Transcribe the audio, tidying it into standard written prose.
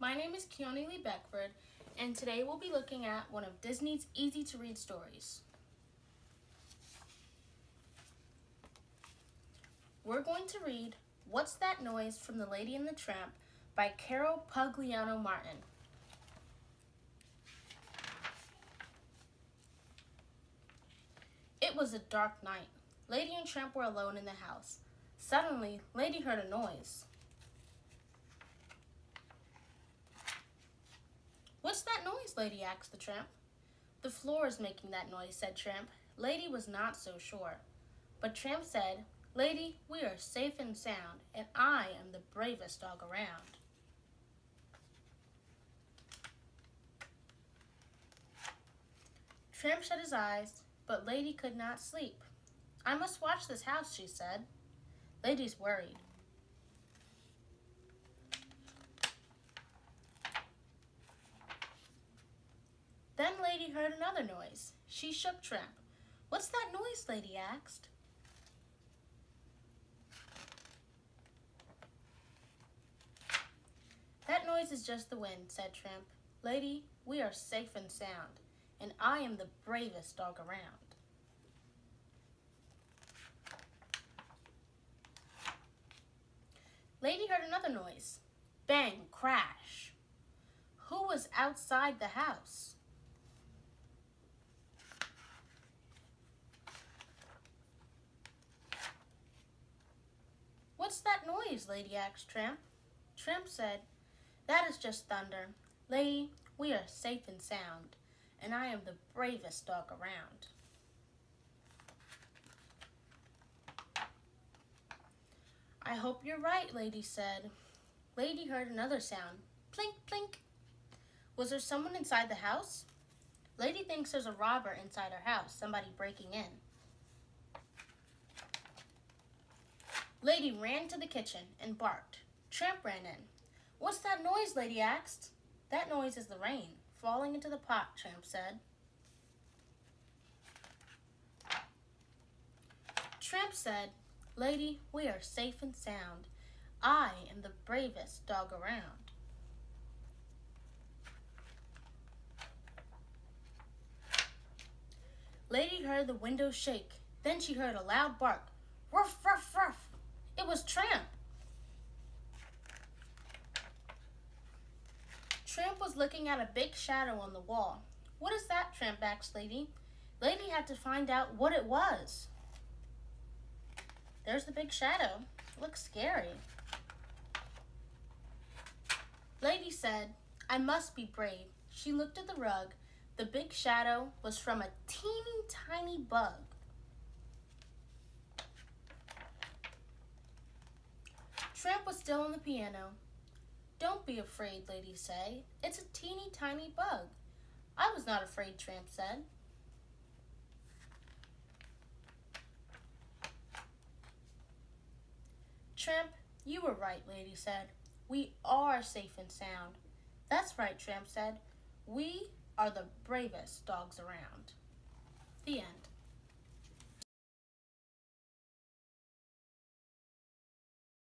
My name is Kioni Beckford, and today we'll be looking at one of Disney's easy-to-read stories. We're going to read What's That Noise from the Lady and the Tramp by Carol Pugliano Martin. It was a dark night. Lady and Tramp were alone in the house. Suddenly, Lady heard a noise. "What's that noise, Lady?" asked the Tramp. "The floor is making that noise," said Tramp. Lady was not so sure. But Tramp said, "Lady, we are safe and sound, and I am the bravest dog around." Tramp shut his eyes, but Lady could not sleep. "I must watch this house," she said. Lady's worried. Then Lady heard another noise. She shook Tramp. "What's that noise?" Lady asked. "That noise is just the wind," said Tramp. "Lady, we are safe and sound, and I am the bravest dog around." Lady heard another noise. Bang, crash. Who was outside the house? "What's that noise?" Lady asked Tramp. Tramp said, "That is just thunder. Lady, we are safe and sound, and I am the bravest dog around." "I hope you're right," Lady said. Lady heard another sound. Plink, plink. Was there someone inside the house? Lady thinks there's a robber inside her house, somebody breaking in. Lady ran to the kitchen and barked. Tramp ran in. "What's that noise?" Lady asked. "That noise is the rain falling into the pot," Tramp said. Tramp said, "Lady, we are safe and sound. I am the bravest dog around." Lady heard the window shake. Then she heard a loud bark. Ruff, ruff, ruff. It was Tramp. Tramp was looking at a big shadow on the wall. "What is that?" Tramp asked Lady. Lady had to find out what it was. There's the big shadow. It looks scary. Lady said, "I must be brave." She looked at the rug. The big shadow was from a teeny tiny bug. Tramp was still on the piano. "Don't be afraid," Lady said. "It's a teeny tiny bug." "I was not afraid," Tramp said. "Tramp, you were right," Lady said. "We are safe and sound." "That's right," Tramp said. "We are the bravest dogs around." The end.